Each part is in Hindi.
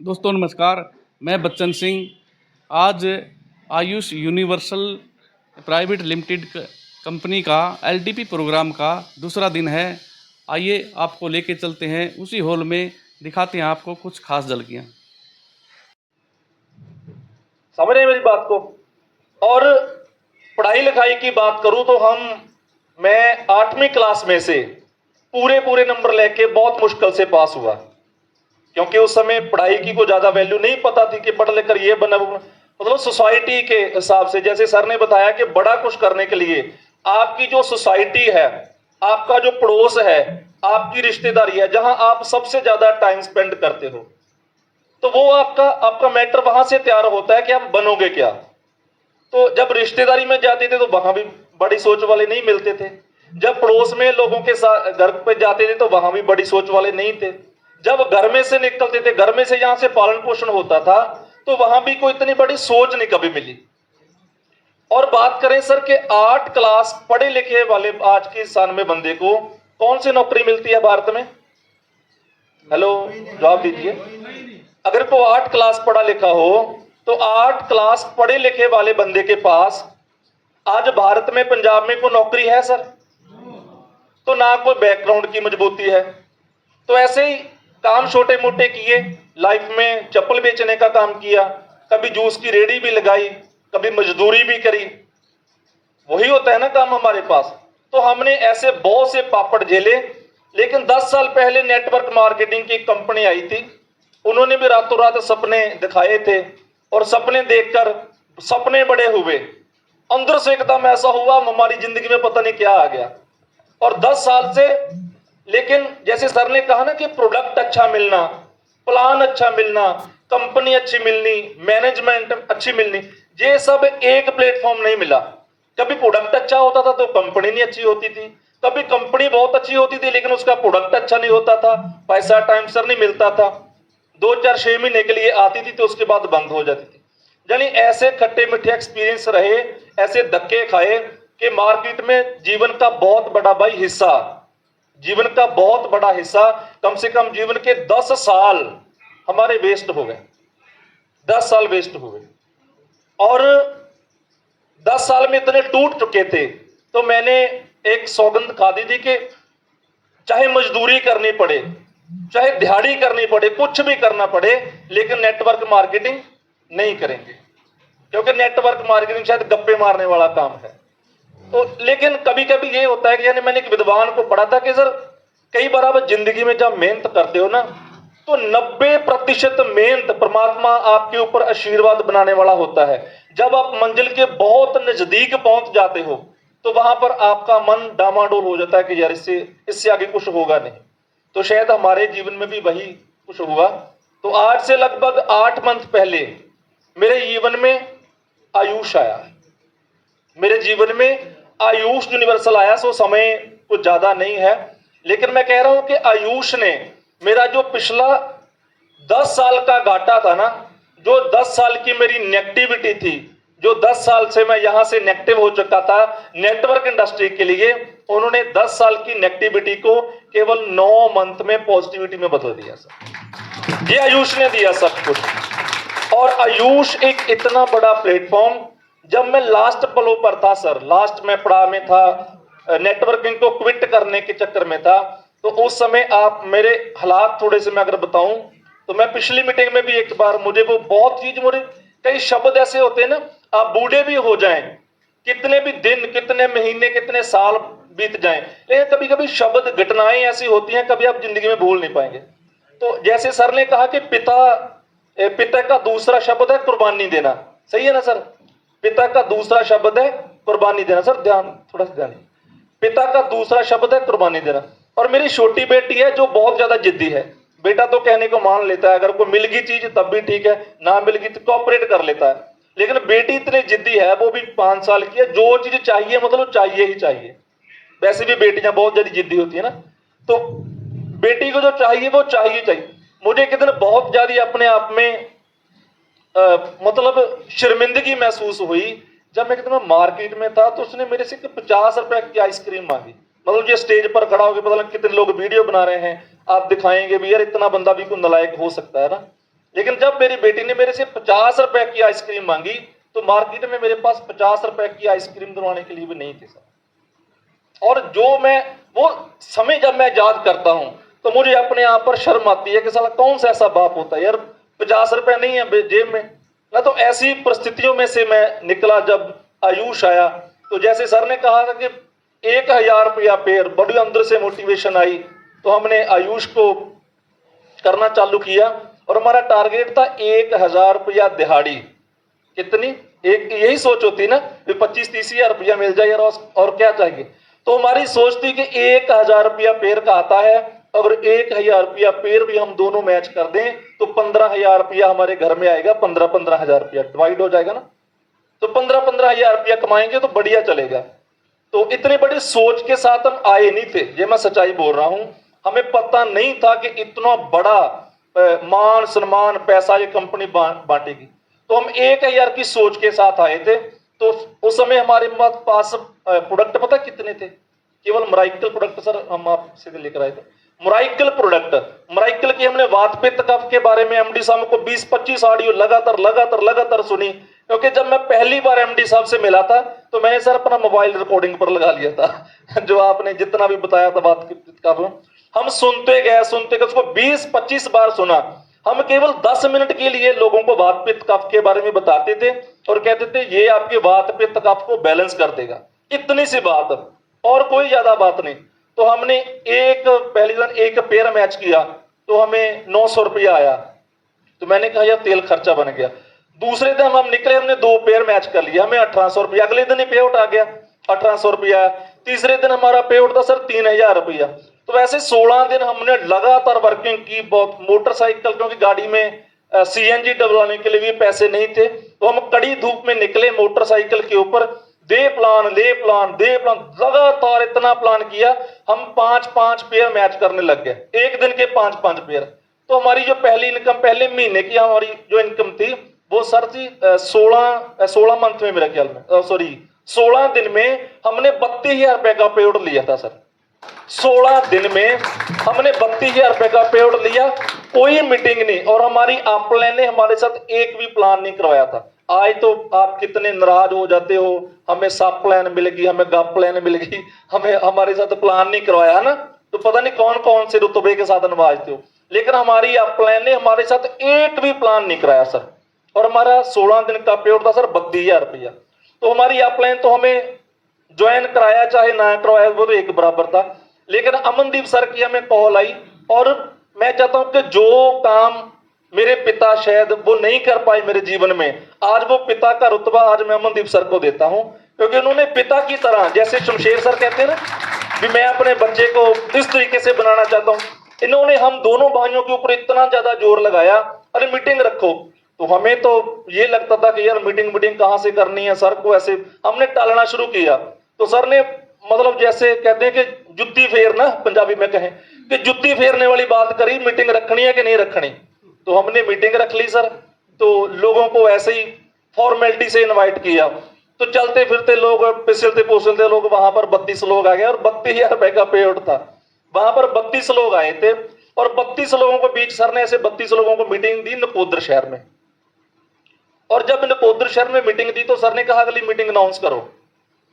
दोस्तों नमस्कार, मैं बच्चन सिंह। आज Ayush universal private limited company का एलडीपी प्रोग्राम का दूसरा दिन है। आइए आपको लेके चलते हैं उसी हॉल में, दिखाते हैं आपको कुछ खास झलकियाँ। समझ रहे हैं मेरी बात को। और पढ़ाई लिखाई की बात करूं तो मैं 8वीं क्लास में से पूरे नंबर लेके बहुत मुश्किल से पास हुआ, क्योंकि उस समय पढ़ाई की कोई ज्यादा वैल्यू नहीं पता थी कि पढ़ लेकर ये बना, मतलब सोसाइटी के हिसाब से, जैसे सर ने बताया कि बड़ा कुछ करने के लिए आपकी जो सोसाइटी है, आपका जो पड़ोस है, आपकी रिश्तेदारी है, जहां आप सबसे ज्यादा टाइम स्पेंड करते हो, तो वो आपका मैटर वहां से तैयार होता है कि आप बनोगे क्या। तो जब रिश्तेदारी में जाते थे तो वहां भी बड़ी सोच वाले नहीं मिलते थे। जब पड़ोस में लोगों के साथ घर पे जाते थे तो वहां भी बड़ी सोच वाले नहीं थे। जब घर में से निकलते थे, घर में से यहां से पालन पोषण होता था, तो वहां भी कोई इतनी बड़ी सोच नहीं कभी मिली। और बात करें सर के 8 क्लास पढ़े लिखे वाले आज के सन में बंदे को कौन सी नौकरी मिलती है भारत में? हेलो, जवाब दीजिए। अगर कोई 8 क्लास पढ़ा लिखा हो तो 8 क्लास पढ़े लिखे वाले बंदे के पास आज भारत में, पंजाब में कोई नौकरी है सर? तो ना कोई बैकग्राउंड की मजबूती है। तो ऐसे ही काम छोटे मोटे किए, लाइफ में चप्पल बेचने का काम किया, कभी जूस की रेडी भी लगाई, कभी मजदूरी भी करी। वही होता है ना काम हमारे पास। तो हमने ऐसे बहुत से पापड़ झेले। लेकिन 10 साल पहले नेटवर्क मार्केटिंग की कंपनी आई थी, उन्होंने भी रातों रात सपने दिखाए थे, और सपने देखकर सपने बड़े हुए। अंदर से एकदम ऐसा हुआ हमारी जिंदगी में पता नहीं क्या आ गया। और 10 साल से, लेकिन जैसे सर ने कहा ना कि प्रोडक्ट अच्छा मिलना, प्लान अच्छा मिलना, कंपनी अच्छी मिलनी, मैनेजमेंट अच्छी मिलनी, ये सब एक प्लेटफॉर्म नहीं मिला। कभी प्रोडक्ट अच्छा होता था तो कंपनी नहीं अच्छी होती थी, कभी कंपनी बहुत अच्छी होती थी लेकिन उसका प्रोडक्ट अच्छा नहीं होता था, पैसा टाइम से नहीं मिलता था, 2-4-6 महीने के लिए आती थी तो उसके बाद बंद हो जाती थी। यानी ऐसे खट्टे मीठे एक्सपीरियंस रहे, ऐसे धक्के खाए कि मार्केट में जीवन का बहुत बड़ा भाई हिस्सा, जीवन का बहुत बड़ा हिस्सा, कम से कम जीवन के 10 साल हमारे वेस्ट हो गए। 10 साल वेस्ट हो गए। और 10 साल में इतने टूट चुके थे, तो मैंने एक सौगंध खा दी थी कि चाहे मजदूरी करनी पड़े, चाहे दिहाड़ी करनी पड़े, कुछ भी करना पड़े, लेकिन नेटवर्क मार्केटिंग नहीं करेंगे, क्योंकि नेटवर्क मार्केटिंग शायद गप्पे मारने वाला काम है। तो लेकिन कभी कभी ये होता है कि, यानी मैंने एक विद्वान को पढ़ा था कि सर, कई बार आप जिंदगी में जब मेहनत करते हो ना, तो 90% मेहनत परमात्मा आपके ऊपर आशीर्वाद बनाने वाला होता है। जब आप मंजिल के बहुत नजदीक पहुंच जाते हो तो वहां पर आपका मन डामाडोल हो जाता है कि यार इससे आगे कुछ होगा नहीं। तो शायद हमारे जीवन में भी वही कुछ हुआ। तो आज से लगभग 8 मंथ पहले मेरे जीवन में आयुष आया, मेरे जीवन में आयुष यूनिवर्सल आया। सो समय कुछ ज्यादा नहीं है, लेकिन मैं कह रहा हूं कि आयुष ने मेरा जो पिछला 10 साल का घाटा था ना, जो 10 साल की मेरी नेगेटिविटी थी, जो 10 साल से मैं यहां से नेगेटिव हो चुका था नेटवर्क इंडस्ट्री के लिए, उन्होंने 10 साल की नेगेटिविटी को केवल 9 मंथ में पॉजिटिविटी में बदल दिया सर। ये आयुष ने दिया सब कुछ। और आयुष एक इतना बड़ा प्लेटफॉर्म, जब मैं लास्ट पलों पर था सर, लास्ट में पड़ा में था, नेटवर्किंग को क्विट करने के चक्कर में था, तो उस समय आप मेरे हालात थोड़े से मैं अगर बताऊं तो मैं पिछली मीटिंग में भी एक बार, मुझे वो बहुत चीज, मुझे कई शब्द ऐसे होते हैं ना, आप बूढ़े भी हो जाएं, कितने भी दिन, कितने महीने, कितने साल बीत जाएं, लेकिन कभी कभी शब्द, घटनाएं ऐसी होती हैं, कभी आप जिंदगी में भूल नहीं पाएंगे। तो जैसे सर ने कहा कि पिता का दूसरा शब्द है कुर्बानी देना, सही है ना सर? पिता का दूसरा शब्द है कुर्बानी देना। सर ध्यान, थोड़ा सा ध्यान। पिता का दूसरा शब्द है कुर्बानी देना। और मेरी छोटी बेटी है जो बहुत ज्यादा जिद्दी है। बेटा तो कहने को मान लेता है, अगर कोई मिल गई चीज तब भी ठीक है, ना मिल गई तो कोऑपरेट कर लेता है, लेकिन बेटी इतनी जिद्दी है, वो भी 5 साल की है, जो चीज चाहिए मतलब चाहिए ही चाहिए। वैसे भी बेटियां बहुत ज्यादा जिद्दी होती है ना, तो बेटी को जो चाहिए वो चाहिए चाहिए। मुझे कितने बहुत ज्यादा अपने आप में मतलब शर्मिंदगी महसूस हुई जब मैं कितना मार्केट में था, तो उसने मेरे से 50 रुपए की आइसक्रीम मांगी। मतलब ये स्टेज पर खड़ा होकर, पता नहीं कितने लोग वीडियो बना रहे हैं, आप दिखाएंगे भी यार इतना बंदा भी कोई नालायक हो सकता है ना। लेकिन जब मेरी बेटी ने मेरे से 50 रुपए की आइसक्रीम मांगी तो मार्केट में मेरे पास 50 रुपए की आइसक्रीम दिलवाने के लिए भी नहीं थे सर। और जो मैं वो समय जब मैं याद करता हूं तो मुझे अपने आप पर शर्म आती है कि साला कौन सा ऐसा बाप होता है यार, 50 रुपए नहीं है जेब में ना। तो ऐसी परिस्थितियों में से मैं निकला। जब आयुष आया तो जैसे सर ने कहा था कि 1000 रुपया पेड़, बड़ी अंदर से मोटिवेशन आई तो हमने आयुष को करना चालू किया और हमारा टारगेट था 1000 रुपया दिहाड़ी। कितनी, एक यही सोच होती ना, 25-30 हजार रुपया मिल जाए यार, और क्या चाहिए। तो हमारी सोच थी कि 1000 रुपया पेड़ का आता है, अगर 1000 रुपया पेड़ भी हम दोनों मैच कर दें तो 15,000 रुपया हमारे घर में आएगा। 15 हजार रुपया डिवाइड हो जाएगा ना, तो 15 हजार रुपया कमाएंगे तो बढ़िया चलेगा। तो इतनी बड़ी सोच के साथ हम आए नहीं थे, ये मैं सच्चाई बोल रहा हूं। हमें पता नहीं था कि इतना बड़ा मान सम्मान पैसा ये कंपनी बांटेगी। तो हम 1000 की सोच के साथ आए थे। तो उस समय हमारे पास प्रोडक्ट पता कितने थे, केवल मोराइकल प्रोडक्ट सर हम आपसे लेकर आए थे। मोराइकल प्रोडक्ट, मोराइकल की हमने वात पित्त कफ के बारे में एमडी साहब को 20-25 ऑडियो लगातार सुनी, क्योंकि जब मैं पहली बार एमडी साहब से मिला था तो मैंने सर अपना मोबाइल रिकॉर्डिंग पर लगा लिया था जो आपने जितना भी बताया था वात पित्त कफ, हम सुनते गए उसको 20-25 बार सुना। हम केवल 10 मिनट के लिए लोगों को वात पित्त कफ के बारे में बताते थे और कहते थे ये आपके वात पित्त कफ को बैलेंस कर देगा, इतनी सी बात और कोई ज्यादा बात नहीं। तो हमने पहली दिन एक पेयर मैच किया तो हमें 900 रुपया आया। तो मैंने कहा यार तेल खर्चा बन गया। दूसरे दिन हम निकले, हमने 2 पेयर मैच कर लिया, हमें 1800 रुपया। अगले दिन ही पे आउट आ गया, 1800 रुपया। तीसरे दिन हमारा पे आउट था सर 3000 रुपया। तो वैसे 16 दिन हमने लगातार वर्किंग की। बहुत मोटरसाइकिल, क्योंकि गाड़ी में सीएनजी डलवाने के लिए भी पैसे नहीं थे, तो हम कड़ी धूप में निकले मोटरसाइकिल के ऊपर, दे प्लान लगातार इतना प्लान किया। हम 5-5 पेयर मैच करने लग गए, एक दिन के 5-5 पेयर। तो हमारी जो पहली इनकम, पहले महीने की हमारी जो इनकम थी वो सर थी 16 मंथ में, मेरे ख्याल में 16 दिन में हमने 32,000 रुपए का पे आउट लिया था सर। 16 दिन में हमने 32,000 रुपए का पे आउट लिया, कोई मीटिंग नहीं। और हमारी अपलाइन ने हमारे साथ एक भी प्लान नहीं करवाया था। आज तो आप कितने नाराज हो जाते हो, हमें सब प्लान मिल गई, हमें गप प्लान मिल गई, हमें हमारे साथ प्लान नहीं करवाया ना। तो पता नहीं कौन कौन से रुतबे के साथ नवाजते हो, लेकिन हमारी अपलाइन ने हमारे साथ एक भी प्लान नहीं कराया सर। और हमारा 16 दिन का पे आउट था सर 32,000 रुपया। तो हमारी अपलाइन तो हमें ज्वाइन कराया चाहे ना करवाया वो तो एक बराबर था। लेकिन अमनदीप सर की हमें कॉल आई, और मैं चाहता हूं कि जो काम मेरे पिता शायद वो नहीं कर पाए मेरे जीवन में, आज वो पिता का रुतबा आज मैं अमनदीप सर को देता हूं, क्योंकि उन्होंने पिता की तरह, जैसे शमशेर सर कहते हैं ना कि मैं अपने बच्चे को इस तरीके से बनाना चाहता हूं, इन्होंने हम दोनों भाइयों के ऊपर इतना ज्यादा जोर लगाया, अरे मीटिंग रखो। तो हमें तो ये लगता था कि यार मीटिंग कहां से करनी है, सर को ऐसे हमने टालना शुरू किया। तो सर ने मतलब जैसे कहते हैं कि जुत्ती फेरना, पंजाबी में कहें कि जुत्ती फेरने वाली बात करी, मीटिंग रखनी है कि नहीं रखनी। तो हमने मीटिंग रख ली सर। तो लोगों को ऐसे ही फॉर्मेलिटी से इनवाइट किया। तो चलते फिरते लोग, पिसलते पोसलते लोग, वहां पर 32 लोग आ गए और 32,000 रुपए का पे आउट था। वहां पर 32 लोग आए थे और 32 लोगों के बीच सर ने ऐसे 32 लोगों को मीटिंग दी नकोदर शहर में। और जब नकोदर शहर में मीटिंग दी तो सर ने कहा अगली मीटिंग अनाउंस करो।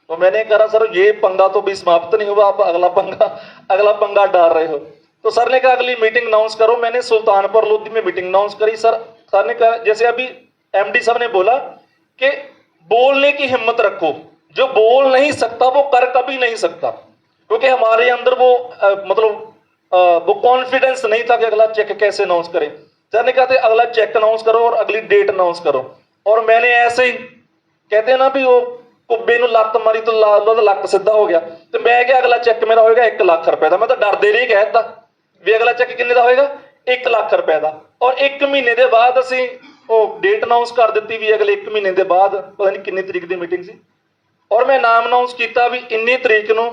तो मैंने कहा सर ये पंगा तो भी समाप्त नहीं हुआ, आप अगला पंगा डाल रहे हो। तो सर ने कहा अगली मीटिंग अनाउंस करो। मैंने सुल्तानपुर लोधी में मीटिंग अनाउंस करी। सर ने कहा, जैसे अभी एमडी साहब ने बोला कि बोलने की हिम्मत रखो, जो बोल नहीं सकता वो कर कभी नहीं सकता, क्योंकि हमारे अंदर वो कॉन्फिडेंस नहीं था कि अगला चेक कैसे अनाउंस करें। सर ने कहा था अगला चेक अनाउंस करो और अगली डेट अनाउंस करो। और मैंने ऐसे ही, कहते हैं ना भी वो कुब्बे ਨੂੰ ਲੱਤ ਮਾਰੀ तो ਲੱਕ ਸਿੱਧਾ ਹੋ ਗਿਆ। ਤੇ ਮੈਂ ਕਿਹਾ ਅਗਲਾ ਚੈੱਕ ਮੇਰਾ ਹੋਏਗਾ 1 ਲੱਖ ਰੁਪਏ ਦਾ। ਮੈਂ ਤਾਂ ਡਰਦੇ ਨਹੀਂ ਕਹਿਤਾ ਵੀ ਅਗਲਾ ਚੈੱਕ ਕਿੰਨੇ ਦਾ ਹੋਏਗਾ, 1 ਲੱਖ ਰੁਪਏ ਦਾ। ਔਰ 1 ਮਹੀਨੇ ਦੇ ਬਾਅਦ ਅਸੀਂ ਉਹ ਡੇਟ ਅਨਾਉਂਸ ਕਰ ਦਿੱਤੀ ਵੀ ਅਗਲੇ 1 ਮਹੀਨੇ ਦੇ ਬਾਅਦ, ਪਤਾ ਨਹੀਂ ਕਿੰਨੀ ਤਰੀਕ ਦੀ ਮੀਟਿੰਗ ਸੀ। ਔਰ ਮੈਂ ਨਾਮ ਅਨਾਉਂਸ ਕੀਤਾ ਵੀ ਇੰਨੀ ਤਰੀਕ ਨੂੰ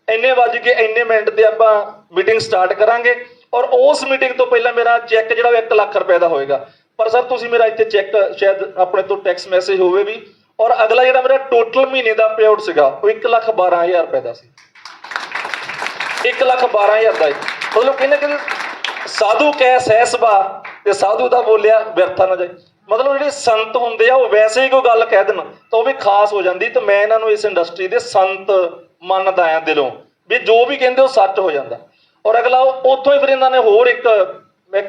ਇੰਨੇ ਵੱਜ ਕੇ ਇੰਨੇ ਮਿੰਟ ਤੇ ਆਪਾਂ ਮੀਟਿੰਗ ਸਟਾਰਟ ਕਰਾਂਗੇ। ਔਰ ਉਸ ਮੀਟਿੰਗ ਤੋਂ ਪਹਿਲਾਂ ਮੇਰਾ ਚੈੱਕ ਜਿਹੜਾ 1 ਲੱਖ ਰੁਪਏ ਦਾ ਹੋਏਗਾ। ਪਰ ਸਰ ਤੁਸੀਂ ਮੇਰਾ ਇੱਥੇ ਚੈੱਕ ਸ਼ਾਇਦ ਆਪਣੇ ਤੋਂ ਟੈਕਸ ਮੈਸੇਜ ਹੋਵੇ ਵੀ। और अगला जो मेरा टोटल महीने का पे आउट सीगा वो 1,12,000 रुपए का सी। 1,12,000 का मतलब कहने के साधु कह सहसबा ਤੇ ਸਾਧੂ ਦਾ ਬੋਲਿਆ ਵਿਅਰਥਾ ਨਾ ਜਾਏ। ਮਤਲਬ ਜਿਹੜੇ ਸੰਤ ਹੁੰਦੇ ਆ ਉਹ ਵੈਸੇ ਹੀ ਕੋਈ ਗੱਲ ਕਹਿ ਦੇਣ ਤਾਂ ਉਹ ਵੀ ਖਾਸ ਹੋ ਜਾਂਦੀ। ਤੇ ਮੈਂ ਇਹਨਾਂ ਨੂੰ ਇਸ ਇੰਡਸਟਰੀ ਦੇ ਸੰਤ ਮੰਨਦਾ ਆ ਦਿਲੋਂ, ਵੀ ਜੋ ਵੀ ਕਹਿੰਦੇ ਉਹ ਸੱਚ ਹੋ ਜਾਂਦਾ। ਔਰ ਅਗਲਾ ਉੱਥੋਂ ਹੀ ਫਿਰ ਇਹਨਾਂ ਨੇ ਹੋਰ ਇੱਕ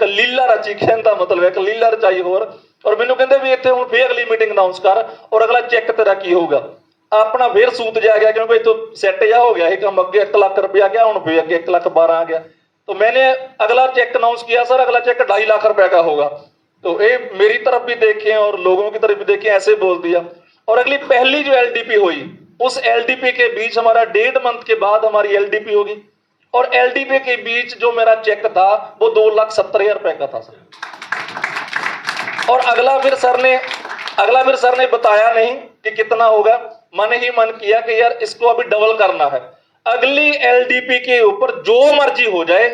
ਲੀਲਾ ਰਚੀ, ਕਹਿਣ ਦਾ ਮਤਲਬ ਇੱਕ ਲੀਲਾ ਰਚਾਈ ਹੋਰ। ਔਰ ਮੈਨੂੰ ਕਹਿੰਦੇ ਵੀ ਇੱਥੇ ਹੁਣ ਫੇਰ ਅਗਲੀ ਮੀਟਿੰਗ ਅਨਾਉਂਸ ਕਰ, ਔਰ ਅਗਲਾ ਚੈੱਕ ਤੇਰਾ ਕੀ ਹੋਊਗਾ। ਆਪਣਾ ਫੇਰ ਸੂਤ ਜਾ ਗਿਆ, क्योंकि तो सेट जा हो गया, काम अगे 1 लाख रुपया गया, हूँ फिर अगे 1,12,00,000 आ गया। तो मैंने अगला चेक अनाउंस किया, सर अगला चेक 2.5 लाख रुपए का होगा। तो ये मेरी तरफ भी देखें और लोगों की तरफ भी देखें, ऐसे बोल दिया। और अगली पहली जो LDP हुई, उस LDP के बीच हमारा 1.5 मंथ के बाद हमारी LDP होगी, और LDP के बीच जो मेरा चेक था वो 2,70,000 रुपए का था सर। और अगला फिर सर ने बताया नहीं कि कितना होगा, मन ही मन किया कि यार इसको अभी डबल करना है। अगली LDP के ऊपर जो मर्जी हो जाए,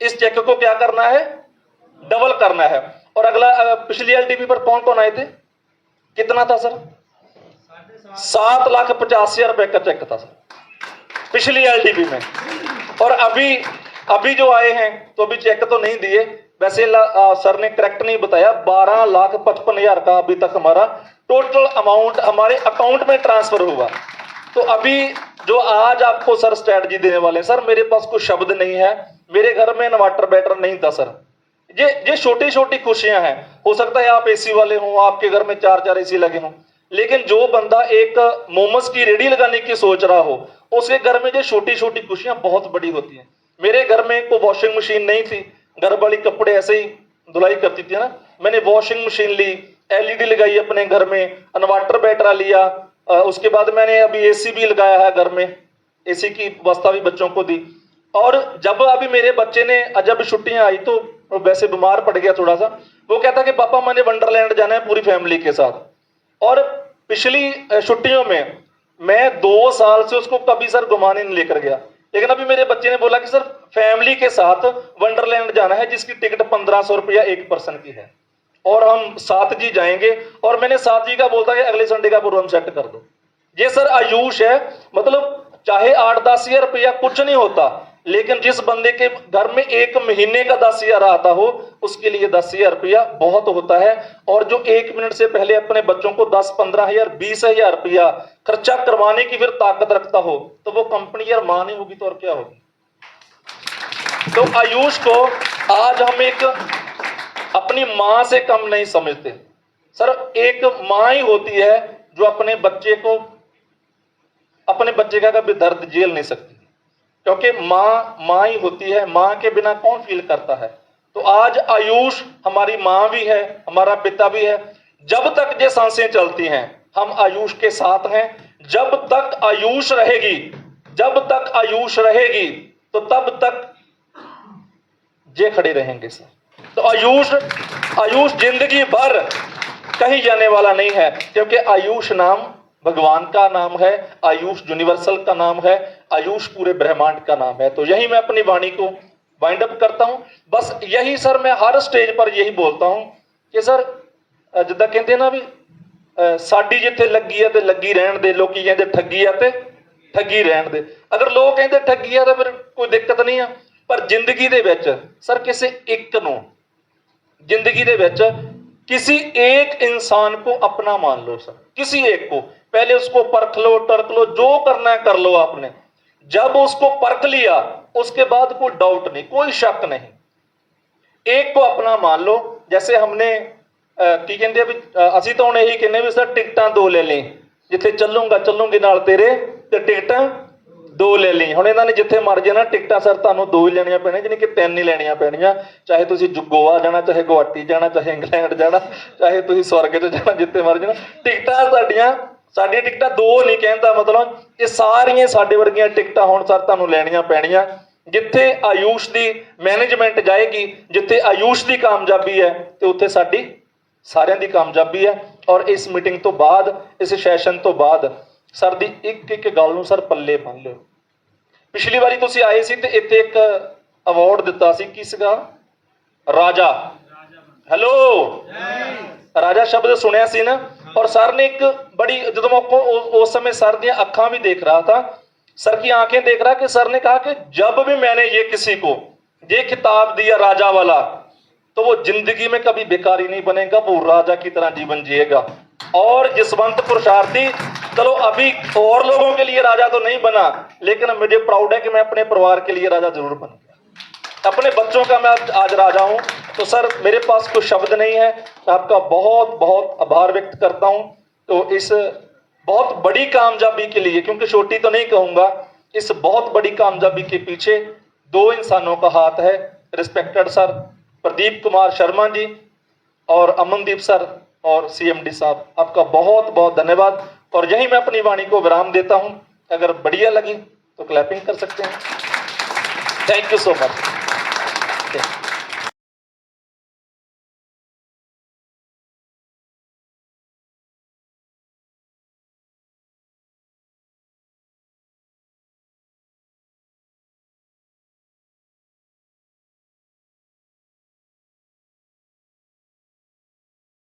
इस चेक को क्या करना है, डबल करना है। और अगला पिछली LDP पर कौन कौन आए थे, कितना था सर, 7,85,000 रुपए का चेक था सर पिछली LDP में। और अभी जो आए हैं तो अभी चेक तो नहीं दिए, वैसे सर ने करेक्ट नहीं बताया, 12,55,000 का अभी तक हमारा टोटल अमाउंट हमारे अकाउंट में ट्रांसफर हुआ। तो अभी जो आज आपको सर स्ट्रेटजी देने वाले हैं, सर मेरे पास कोई शब्द नहीं है, मेरे घर में इन्वर्टर बैटर नहीं था सर। ये छोटी छोटी खुशियां हैं। हो सकता है आप AC वाले हों, आपके घर में 4 AC लगे हों, लेकिन जो बंदा एक मोमोज की रेडी लगाने की सोच रहा हो, उसके घर में जो छोटी छोटी खुशियां बहुत बड़ी होती हैं। मेरे घर में कोई वॉशिंग मशीन नहीं थी, घर वाली कपड़े ऐसे ही धुलाई करती थी ना, मैंने वॉशिंग मशीन ली, LED लगाई अपने घर में, इन्वर्टर बैटरा लिया, उसके बाद मैंने अभी AC भी लगाया है घर में, AC की व्यवस्था भी बच्चों को दी। और जब अभी मेरे बच्चे ने जब छुट्टियां आई तो वैसे बीमार पड़ गया थोड़ा सा, वो कहता कि पापा मैंने वंडरलैंड जाना है पूरी फैमिली के साथ। और पिछली छुट्टियों में मैं 2 साल से उसको कभी सर घुमाने नहीं लेकर गया, लेकिन अभी मेरे बच्चे ने बोला कि सर फैमिली के साथ वंडरलैंड जाना है, जिसकी टिकट 1,500 रुपया 1 पर्सन की है, और हम 7 जी जाएंगे। और मैंने 7 जी का बोलता कि अगले संडे का प्रोग्राम सेट कर दो। ये सर आयुष है, मतलब चाहे 8-10 हज़ार रुपया कुछ नहीं होता, लेकिन जिस बंदे के घर में 1 महीने का 10,000 आता हो, उसके लिए 10,000 रुपया बहुत होता है। और जो 1 मिनट से पहले अपने बच्चों को 10-15 हज़ार 20,000 रुपया खर्चा करवाने की फिर ताकत रखता हो, तो वो कंपनी यार मां नहीं होगी तो और क्या होगी। तो आयुष को आज हम एक अपनी मां से कम नहीं समझते सर। एक मां ही होती है जो अपने बच्चे का कभी दर्द झेल नहीं सकती, क्योंकि मां ही होती है। मां के बिना कौन फील करता है। तो आज आयुष हमारी मां भी है, हमारा पिता भी है। जब तक ये सांसें चलती हैं हम आयुष के साथ हैं। जब तक आयुष रहेगी तो तब तक ये खड़े रहेंगे सर। तो आयुष जिंदगी भर कहीं जाने वाला नहीं है, क्योंकि आयुष नाम भगवान का नाम है, आयुष यूनिवर्सल का नाम है, आयुष पूरे ब्रह्मांड का नाम है। तो यही मैं अपनी वाणी को वाइंड अप करता हूं। बस यही सर मैं हर स्टेज पर यही बोलता हूं कि सर जिद्दां कहंदे ना भी साडी जिथे लगी है ते लगी रहन दे, लोग कहते ठगी है ते ठगी रहन दे। अगर लोग कहते ठगी है तो फिर कोई दिक्कत नहीं है, पर जिंदगी दे विच सर किसी एक नूं जिंदगी दे विच किसी एक इंसान को अपना मान लो सर, किसी एक को। पहले उसको परख लो, टरक लो, जो करना है कर लो आपने। जब उसको परख लिया उसके बाद कोई डाउट नहीं, कोई शक नहीं, एक को अपना मान लो। जैसे हमने की कहते असी तो हम यही कहने भी सर टिकटां 2 ले ली, जिथे चलूंगी नाल तेरे ते टिकटां 2 ले ली। हुण इन्हां ने जिथे मर्जी ना टिकटां सर तुहानूं 2 ही लेणियां पैणियां, जानी कि 3 ही लेणियां पैणियां। चाहे तुसीं गोवा जाना, चाहे गुवाहाटी जाना, चाहे इंग्लैंड जाना, चाहे तुसीं स्वर्ग च जाना, जिथे मर्जी जाना। टिकटां साडियां टिकटां 2 नहीं कहण दा मतलब ये सारियां साडे वर्गियां टिकटां हुण सर तुहानूं लेणियां पैणियां। जिथे आयुष दी मैनेजमेंट जाएगी, जिथे आयुष दी कामयाबी है, तो उत्थे साडी सारियां दी कामयाबी है। और इस मीटिंग तो बाद, इस सैशन तो बाद सर दी एक गल नूं सर पल्ले बन लिओ। पिछली बारी तुसीं आए सी ते इत्थे एक अवार्ड दिता सी, की सीगा? राजा। हेलो, राजा शब्द सुनिया सी ना। और सर ने एक बड़ी, जदों मैं उस समय सर दी अखां भी देख रहा था, सर की आंखें देख रहा, कि सर ने कहा कि जब भी मैंने ये किसी को ये खिताब दिया राजा वाला, तो वो जिंदगी में कभी बेकारी नहीं बनेगा, वो राजा की तरह जीवन जिएगा। और जसवंत पुरुषार्थी चलो अभी और लोगों के लिए राजा तो नहीं बना, लेकिन मुझे प्राउड है कि मैं अपने परिवार के लिए राजा जरूर बन गया, अपने बच्चों का मैं आज राजा हूं। तो सर मेरे पास कुछ शब्द नहीं है, मैं आपका बहुत बहुत आभार व्यक्त करता हूं। तो इस बहुत बड़ी कामयाबी के लिए, क्योंकि छोटी तो नहीं कहूंगा, इस बहुत बड़ी कामयाबी के पीछे दो इंसानों का हाथ है। रिस्पेक्टेड सर प्रदीप कुमार शर्मा जी और अमनदीप सर और सीएमडी साहब, आपका बहुत बहुत धन्यवाद। और यही मैं अपनी वाणी को विराम देता हूं। अगर बढ़िया लगी तो क्लैपिंग कर सकते हैं। Thank you so much.